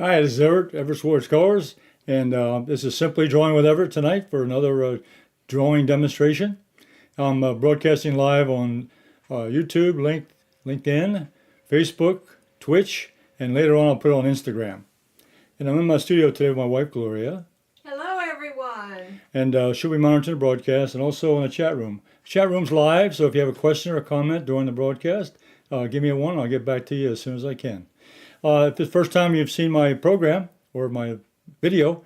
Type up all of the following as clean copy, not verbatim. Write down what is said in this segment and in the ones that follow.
Hi, this is Everett, Everett's Watercolors, and this is Simply Drawing with Everett tonight for another drawing demonstration. I'm broadcasting live on YouTube, LinkedIn, Facebook, Twitch, and later on I'll put it on Instagram. And I'm in my studio today with my wife, Gloria, Hello, everyone. and she'll be monitoring the broadcast and also in the chat room. Chat room's live, so if you have a question or a comment during the broadcast, give me a one and I'll get back to you as soon as I can. If it's the first time you've seen my program or my video,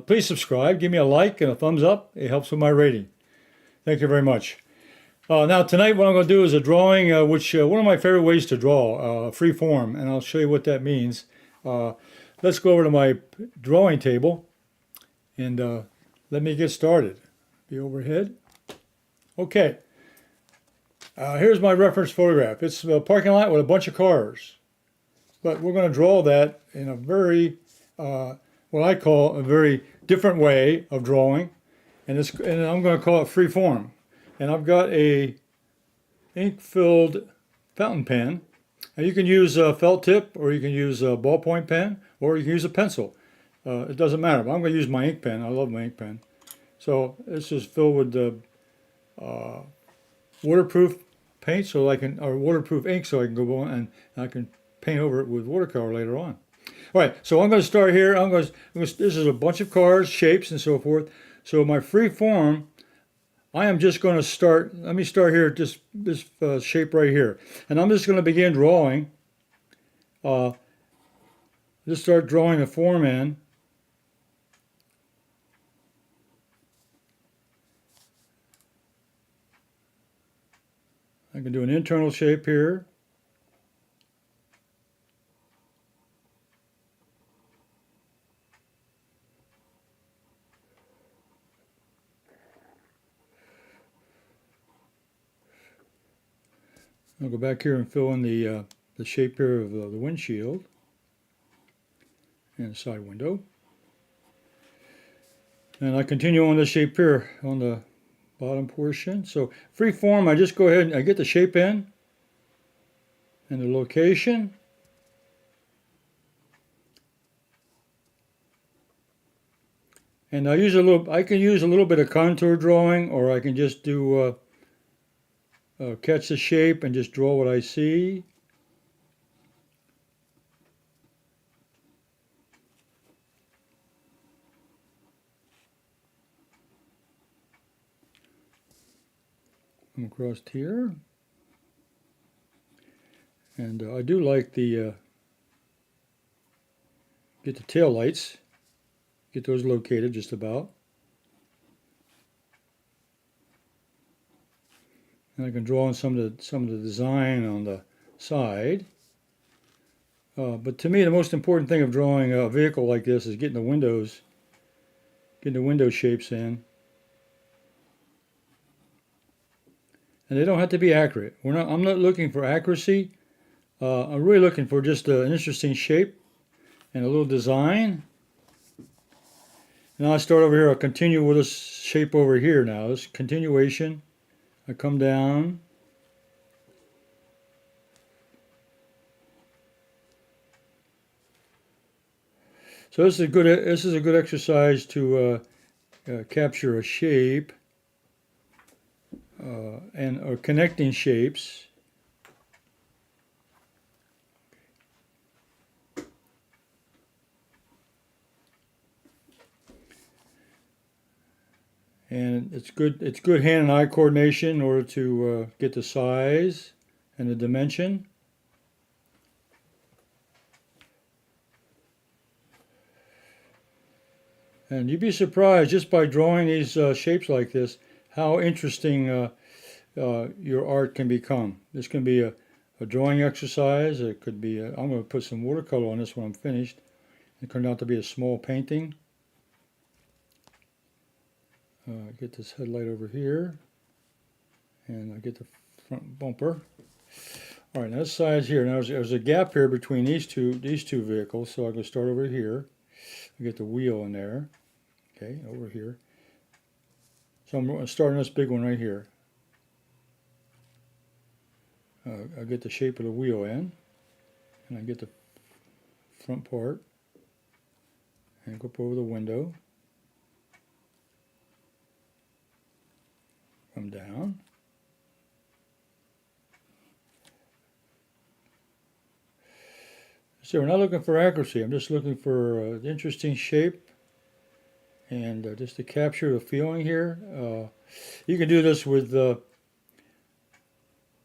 please subscribe, give me a like and a thumbs up. It helps with my rating. Thank you very much. Now tonight what I'm going to do is a drawing, which one of my favorite ways to draw, free form, and I'll show you what that means. Let's go over to my drawing table and let me get started. Be overhead. Okay. Here's my reference photograph. It's a parking lot with a bunch of cars. But we're going to draw that in a very, what I call a very different way of drawing. And I'm going to call it free form. And I've got a ink-filled fountain pen. And you can use a felt tip, or you can use a ballpoint pen, or you can use a pencil. It doesn't matter, but I'm going to use my ink pen. I love my ink pen. So this is filled with waterproof paint, or waterproof ink, so I can go on and I can paint over it with watercolor later on. All right, so I'm going to start here. This is a bunch of cars, shapes, and so forth. So my free form, I am just going to start. Let me start here at this shape right here, and I'm just going to begin drawing. Just start drawing the form in. I can do an internal shape here. I'll go back here and fill in the shape here of the windshield and the side window. And I continue on the shape here on the bottom portion. So free form, I just go ahead and I get the shape in and the location. And I can use a little bit of contour drawing, or I can just do catch the shape and just draw what I see. Come across here. And I do like the get the tail lights, get those located just about. And I can draw on some of the design on the side. But to me, the most important thing of drawing a vehicle like this is getting the window shapes in. And they don't have to be accurate. I'm not looking for accuracy. I'm really looking for just an interesting shape and a little design. Now I start over here. I'll continue with this shape over here now. This continuation. I come down. So this is a good exercise to capture a shape or connecting shapes. And it's good hand and eye coordination in order to get the size and the dimension. And you'd be surprised just by drawing these shapes like this how interesting your art can become. This can be a drawing exercise. It could be I'm going to put some watercolor on this when I'm finished. It turned out to be a small painting. Get this headlight over here, and I get the front bumper. All right, now this side's here. Now there's a gap here between these two vehicles, so I'm going to start over here. I get the wheel in there. Okay, over here. So I'm starting this big one right here. I get the shape of the wheel in, and I get the front part. and go up over the window. Come down. So we're not looking for accuracy. I'm just looking for an interesting shape and just to capture the feeling here. You can do this with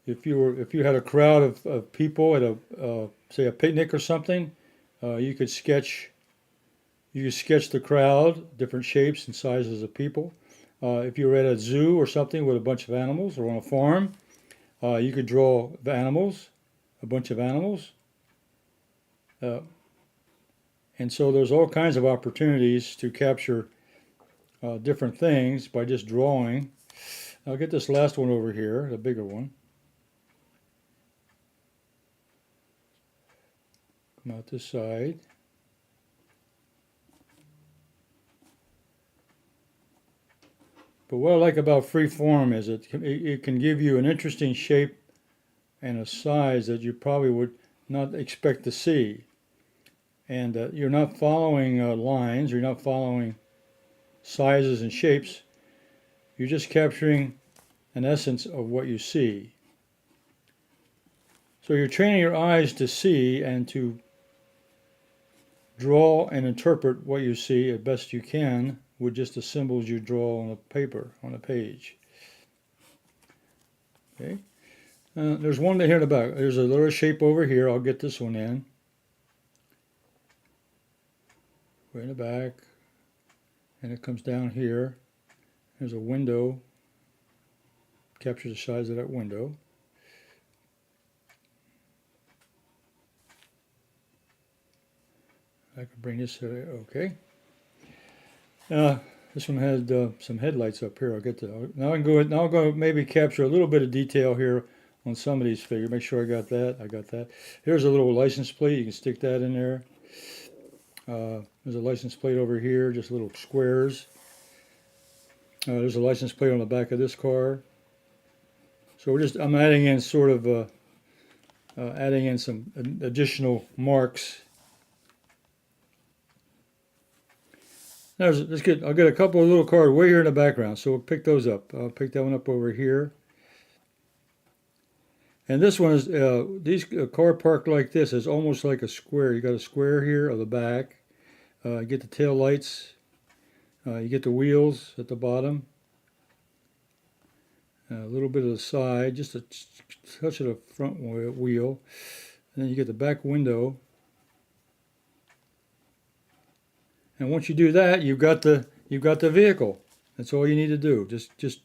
if you had a crowd of people at a say a picnic or something. You could sketch the crowd, different shapes and sizes of people. If you were at a zoo or something with a bunch of animals, or on a farm, you could draw the animals, a bunch of animals. And so there's all kinds of opportunities to capture different things by just drawing. I'll get this last one over here, the bigger one. Come out this side. But what I like about free form is it can give you an interesting shape and a size that you probably would not expect to see. And you're not following lines, you're not following sizes and shapes. You're just capturing an essence of what you see. So you're training your eyes to see and to draw and interpret what you see as best you can with just the symbols you draw on a paper, on a page. Okay. There's one here in the back. There's a little shape over here. I'll get this one in. Way in the back. And it comes down here. There's a window. Capture the size of that window. I can bring this, okay. This one had some headlights up here. I'll get to now. I'll go maybe capture a little bit of detail here on some of these figures. Make sure I got that. I got that. Here's a little license plate. You can stick that in there. There's a license plate over here, just little squares. There's a license plate on the back of this car. So I'm adding in sort of adding in some additional marks. I'll get a couple of little cars way here in the background, so we'll pick those up. I'll pick that one up over here. And this one is, these car parked like this is almost like a square. You got a square here of the back. You get the tail lights. You get the wheels at the bottom. A little bit of the side, just a touch of the front wheel. And then you get the back window. And once you do that, you've got the vehicle. That's all you need to do. Just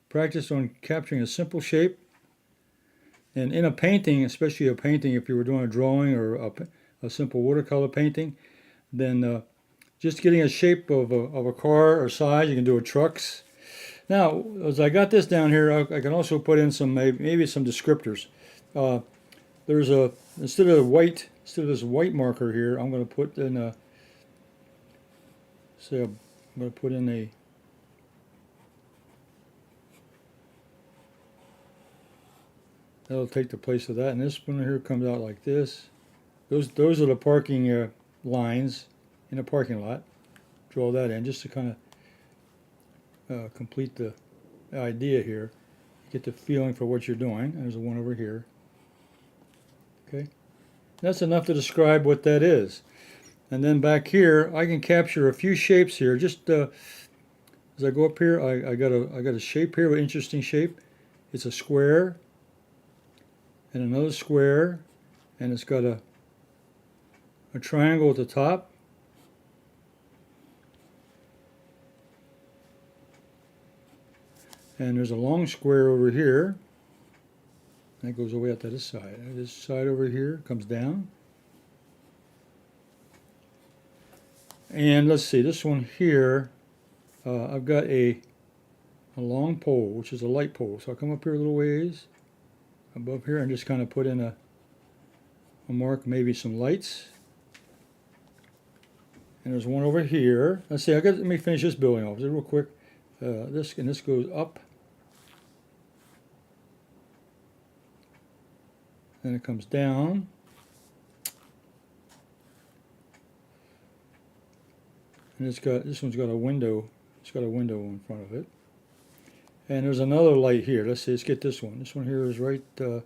practice on capturing a simple shape. And in a painting, especially a painting, if you were doing a drawing or a simple watercolor painting, then just getting a shape of a car or size, you can do a trucks. Now, as I got this down here, I can also put in some maybe some descriptors. There's instead of this white marker here, I'm going to put in a. So I'm going to put in a. That'll take the place of that, and this one here comes out like this. Those are the parking lines in a parking lot. Draw that in just to kind of complete the idea here. Get the feeling for what you're doing. There's one over here. Okay, that's enough to describe what that is. And then back here, I can capture a few shapes here. Just as I go up here, I got a shape here, an interesting shape. It's a square and another square, and it's got a triangle at the top. And there's a long square over here. That goes away out to this side. This side over here comes down. And let's see, this one here, I've got a long pole, which is a light pole. So I'll come up here a little ways, above here, and just kind of put in a mark, maybe some lights. And there's one over here. Let's see, let me finish this building off real quick. This goes up. Then it comes down. And this one's got a window. It's got a window in front of it. And there's another light here. Let's see. Let's get this one. This one here is right. Let's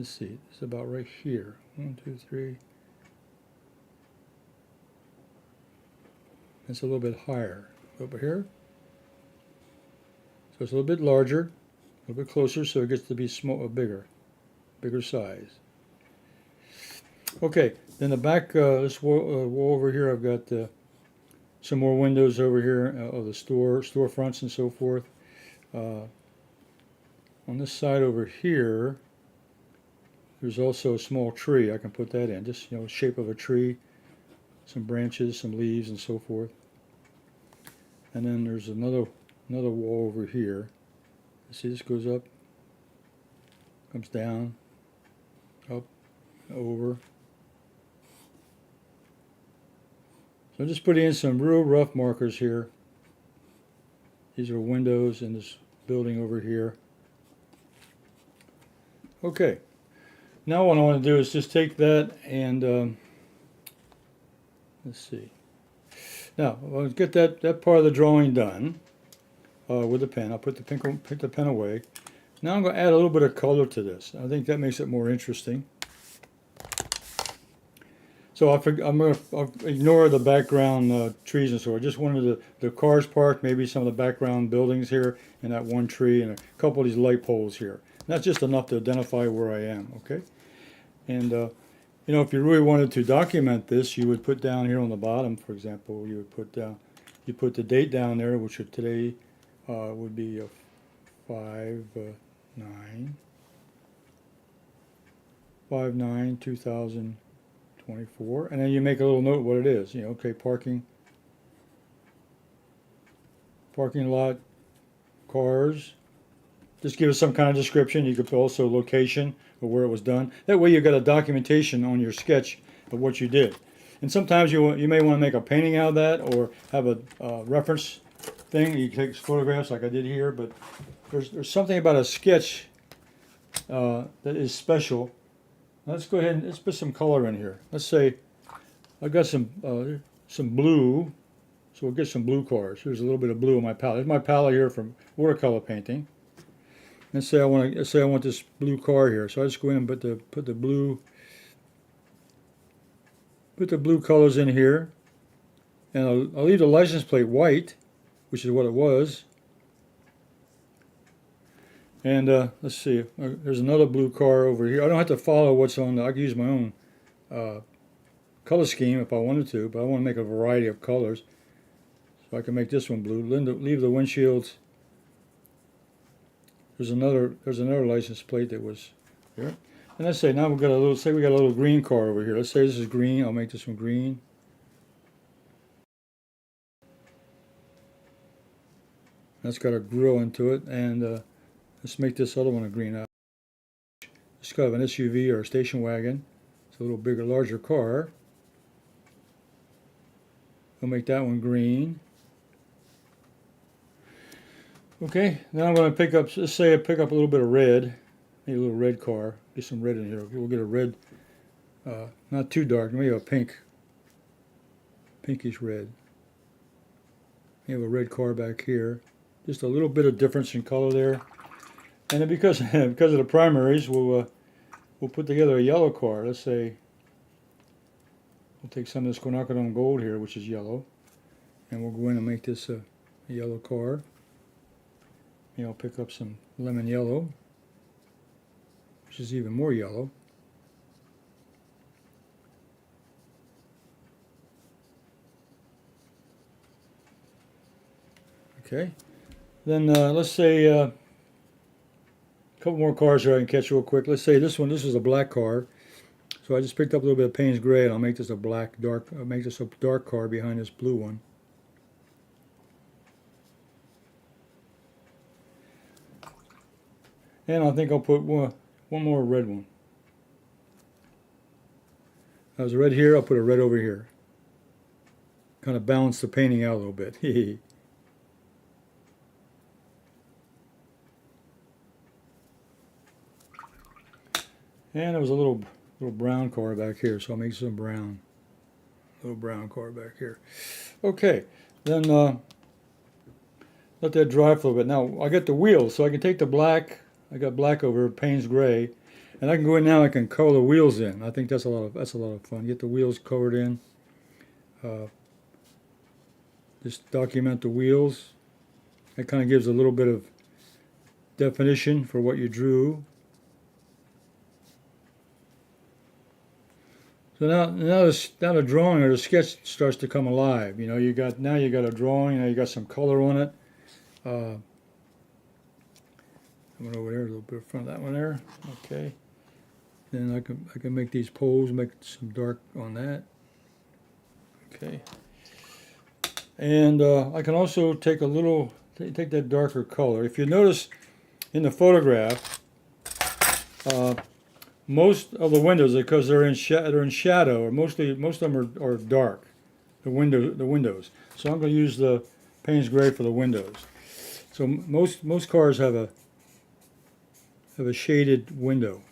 see. It's about right here. 1, 2, 3. It's a little bit higher. Over here. So it's a little bit larger, a little bit closer, so it gets to be bigger size. Okay, then the back, this wall over here, I've got some more windows over here of the storefronts and so forth. On this side over here, there's also a small tree. I can put that in, just shape of a tree, some branches, some leaves, and so forth. And then there's another wall over here. See, this goes up, comes down, up, over. So I'm just putting in some real rough markers here. These are windows in this building over here. Okay, now what I want to do is just take that and let's see. Now, I'll get that part of the drawing done with the pen. I'll put the pen away. Now I'm going to add a little bit of color to this. I think that makes it more interesting. So I'm going to ignore the background trees and so on. I just wanted the cars parked, maybe some of the background buildings here, and that one tree, and a couple of these light poles here. And that's just enough to identify where I am, okay? And if you really wanted to document this, you would put down here on the bottom, for example, you put the date down there, which today would be 5/9/2024, and then you make a little note what it is. Okay, parking lot, cars. Just give us some kind of description. You could put also location or where it was done. That way you've got a documentation on your sketch of what you did. And sometimes you may want to make a painting out of that or have a reference thing. You take photographs like I did here, but there's something about a sketch that is special. Let's go ahead and let's put some color in here. Let's say I've got some blue, so we'll get some blue cars. Here's a little bit of blue on my palette. Here's my palette here from watercolor painting. Let's say I want this blue car here. So I just go in and put the blue colors in here, and I'll leave the license plate white, which is what it was. And let's see, there's another blue car over here. I don't have to follow what's on. I can use my own color scheme if I wanted to, but I want to make a variety of colors. So I can make this one blue. Leave the windshields. There's another license plate that was here. And let's say now we got a little green car over here. Let's say this is green. I'll make this one green. That's got a grill into it, and let's make this other one a green. It's kind of an SUV or a station wagon. It's a little bigger, larger car. We'll make that one green. Okay, now I'm going to pick up, let's say I pick up a little bit of red, maybe a little red car, get some red in here. We'll get a red, not too dark, maybe a pinkish red. We have a red car back here. Just a little bit of difference in color there. And then because of the primaries, we'll put together a yellow car. Let's say we'll take some of this quinacridone gold here, which is yellow, and we'll go in and make this a yellow car. I'll pick up some lemon yellow, which is even more yellow. Okay, then let's say a couple more cars here I can catch real quick. Let's say this is a black car. So I just picked up a little bit of Payne's gray, and I'll make this a dark car behind this blue one. And I think I'll put one more red one. There's a red here, I'll put a red over here. Kind of balance the painting out a little bit. And there was a little brown car back here, so I'll make some brown. Little brown car back here. Okay, then let that dry for a little bit. Now I got the wheels, so I can take the black. I got black over Payne's gray, and I can go in now. I can color the wheels in. I think that's a lot of fun. Get the wheels colored in. Just document the wheels. That kind of gives a little bit of definition for what you drew. So now the drawing or the sketch starts to come alive. You know, you got a drawing. Now you got some color on it. I went over there a little bit in front of that one there. Okay. Then I can make these poles, make some dark on that. Okay. And I can also take a little, take that darker color. If you notice in the photograph, most of the windows, because they're in shadow, or most of them are dark. The windows. So I'm going to use the Payne's gray for the windows. So most cars have a shaded window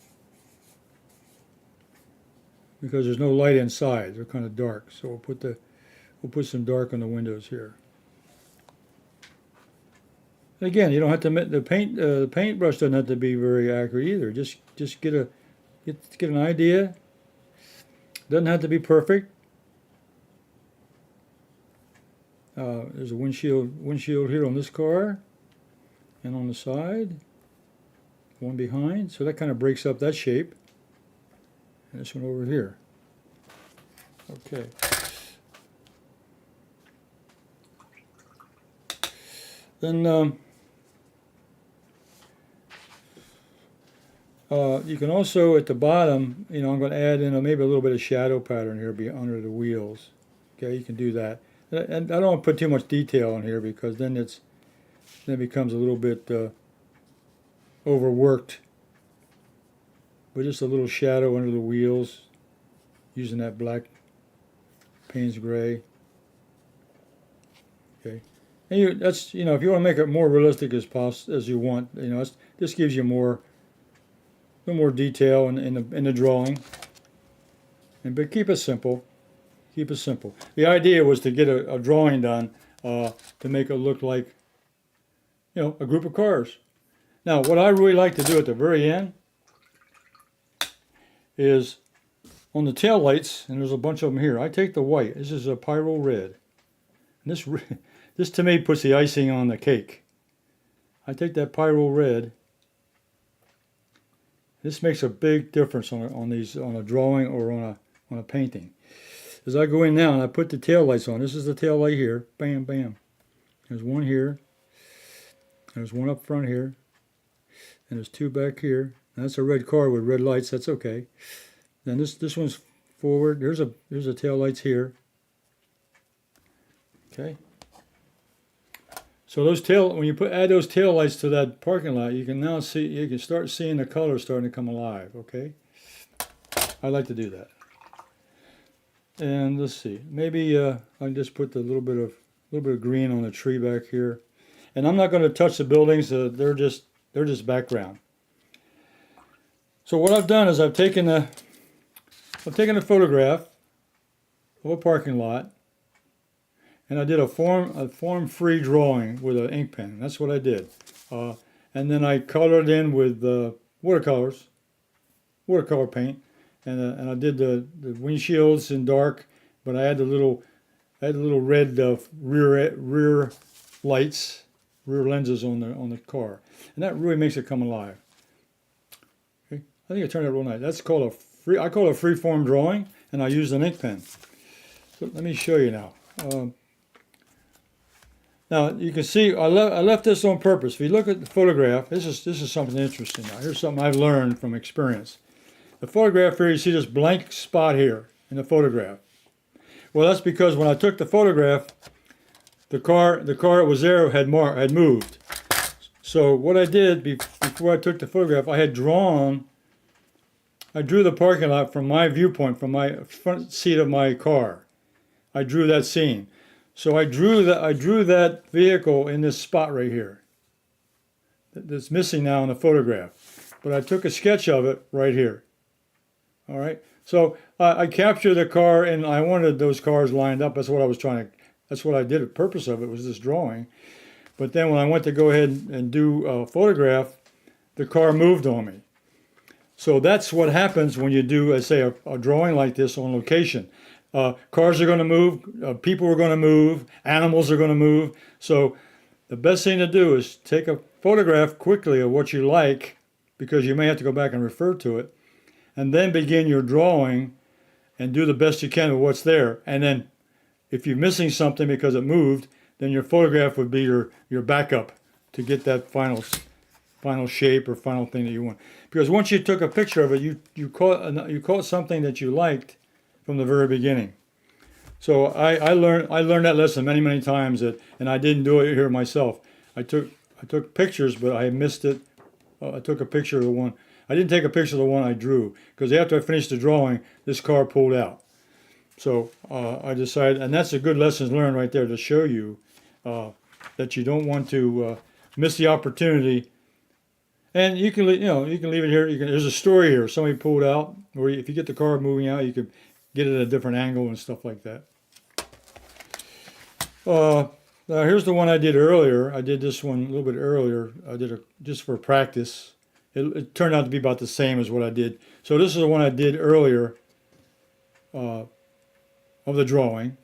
because there's no light inside. They're kind of dark. So we'll put some dark on the windows here. Again, you don't have to the paintbrush doesn't have to be very accurate either. Just get an idea. Doesn't have to be perfect. There's a windshield here on this car, and on the side, one behind. So that kind of breaks up that shape. And this one over here. Okay. Then you can also at the bottom, you know, I'm going to add in maybe a little bit of shadow pattern here under the wheels. Okay, you can do that. And I don't want to put too much detail on here because then it becomes a little bit overworked. But just a little shadow under the wheels using that black Payne's gray. Okay. And if you want to make it more realistic as you want, you know, this gives you a little more detail in the drawing. But keep it simple. Keep it simple. The idea was to get a drawing done to make it look like, you know, a group of cars. Now, what I really like to do at the very end is on the tail lights, and there's a bunch of them here. I take the white. This is a pyro red. And this to me puts the icing on the cake. I take that pyro red. This makes a big difference on a drawing or on a painting. As I go in now and I put the tail lights on, this is the tail light here. Bam, bam. There's one here. There's one up front here. And there's two back here. And that's a red car with red lights. That's okay. Then this one's forward. There's a tail lights here. Okay. So when you add those tail lights to that parking lot, you can start seeing the color starting to come alive. Okay. I like to do that. And let's see, maybe I can just put a little bit of green on the tree back here. And I'm not going to touch the buildings. They're just background. So what I've done is I've taken a photograph of a parking lot, and I did a form-free drawing with an ink pen. That's what I did. And then I colored in with watercolor paint. And I did the windshields in dark, but I had the little red rear lights, rear lenses on the car, and that really makes it come alive. Okay. I think it turned out real nice. That's called I call it a free-form drawing, and I used an ink pen. So let me show you now. Now you can see I left this on purpose. If you look at the photograph, this is something interesting. Now here's something I've learned from experience. The photograph here, you see this blank spot here in the photograph. Well, that's because when I took the photograph, the car that was there had moved. So what I did before I took the photograph, I drew the parking lot from my viewpoint, from my front seat of my car. I drew that scene. So I drew that vehicle in this spot right here. That's missing now in the photograph. But I took a sketch of it right here. All right, So I captured the car, and I wanted those cars lined up. That's what I was trying to. That's what I did. The purpose of it was this drawing. But then when I went to go ahead and do a photograph, the car moved on me. So that's what happens when you do, I say, a drawing like this on location. Cars are going to move, people are going to move, animals are going to move. So the best thing to do is take a photograph quickly of what you like, because you may have to go back and refer to it, and then begin your drawing and do the best you can with what's there. And then if you're missing something because it moved, then your photograph would be your backup to get that final shape or final thing that you want. Because once you took a picture of it, you caught something that you liked from the very beginning. So I learned that lesson many times, and I didn't do it here myself. I took pictures, but I missed it. I took a picture of the one. I didn't take a picture of the one I drew, because after I finished the drawing, this car pulled out. So I decided, and that's a good lesson learned right there, to show you that you don't want to miss the opportunity. And you can leave it here. There's a story here. Somebody pulled out, or if you get the car moving out, you could get it at a different angle and stuff like that. Now here's the one I did earlier. I did this one a little bit earlier. I did it just for practice. It turned out to be about the same as what I did. So this is the one I did earlier of the drawing,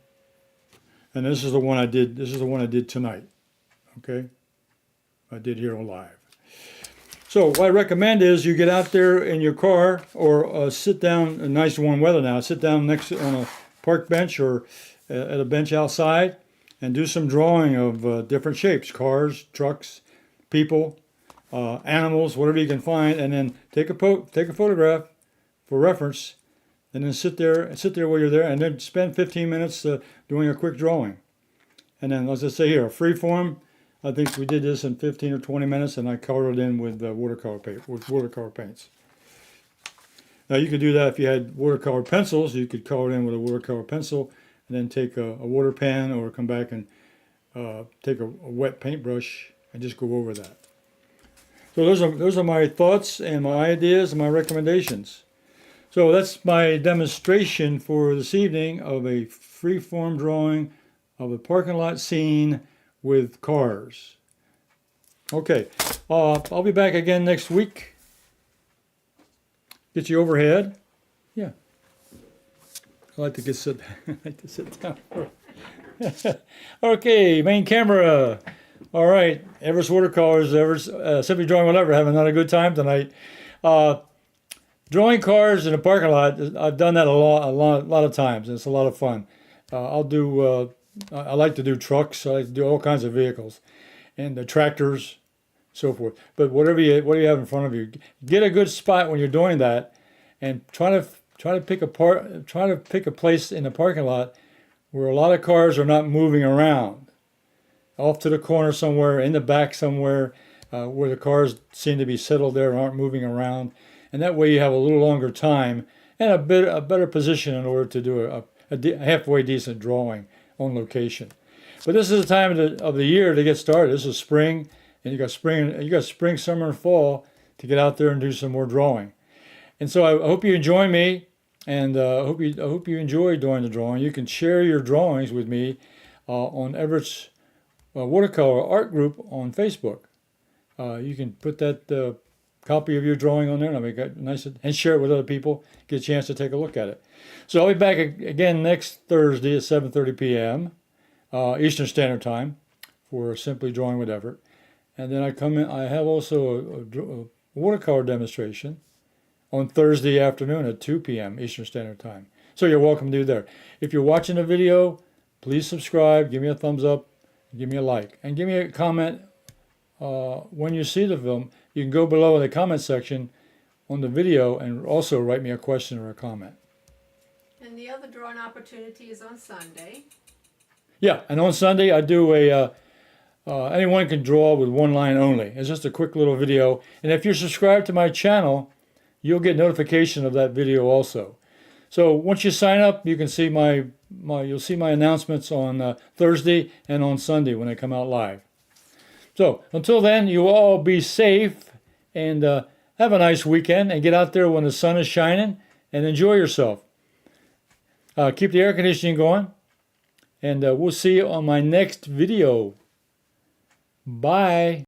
and this is the one I did. This is the one I did tonight. Okay, I did here on live. So what I recommend is you get out there in your car, or sit down in nice warm weather now. Sit down on a park bench or at a bench outside, and do some drawing of different shapes: cars, trucks, people, animals, whatever you can find, and then take a photograph for reference, and then sit there while you're there, and then spend 15 minutes doing a quick drawing. And then, as I say here, a free form. I think we did this in 15 or 20 minutes, and I colored it in with watercolor paints. Now you could do that if you had watercolor pencils. You could color it in with a watercolor pencil, and then take a water pen, or come back and take a wet paintbrush and just go over that. So those are my thoughts and my ideas and my recommendations. So that's my demonstration for this evening of a free-form drawing of a parking lot scene with cars. Okay, I'll be back again next week. Get you overhead. Yeah. I like to sit down. Okay, main camera. All right, Everett's Watercolors, Everett's Simply Drawing Whatever, having another good time tonight. Drawing cars in a parking lot, I've done that a lot of times. It's a lot of fun. I like to do trucks. I like to do all kinds of vehicles, and the tractors, so forth. But what do you have in front of you? Get a good spot when you're doing that, and try to pick a place in the parking lot where a lot of cars are not moving around. Off to the corner somewhere, in the back somewhere, where the cars seem to be settled there and aren't moving around. And that way you have a little longer time and a better position in order to do a halfway decent drawing on location. But this is the time of the year to get started. This is spring, and you got spring, summer, and fall to get out there and do some more drawing. And so I hope you join me, and I hope you enjoy doing the drawing. You can share your drawings with me on Everett's Watercolor Art Group on Facebook. You can put that copy of your drawing on there, and I'll make it nice and share it with other people. Get a chance to take a look at it. So I'll be back again next Thursday at 7:30 p.m. Eastern Standard Time for Simply Drawing with Everett. And then I have also a watercolor demonstration on Thursday afternoon at 2 p.m. Eastern Standard Time. So you're welcome to do there. If you're watching the video, please subscribe, give me a thumbs up, give me a like, and give me a comment when you see the film. You can go below in the comment section on the video and also write me a question or a comment. And the other drawing opportunity is on Sunday. Yeah, and on Sunday I do anyone can draw with one line only. It's just a quick little video. And if you're subscribed to my channel, you'll get notification of that video also. So once you sign up, you can see you'll see my announcements on Thursday and on Sunday when they come out live. So until then, you all be safe and have a nice weekend, and get out there when the sun is shining and enjoy yourself. Keep the air conditioning going, and we'll see you on my next video. Bye.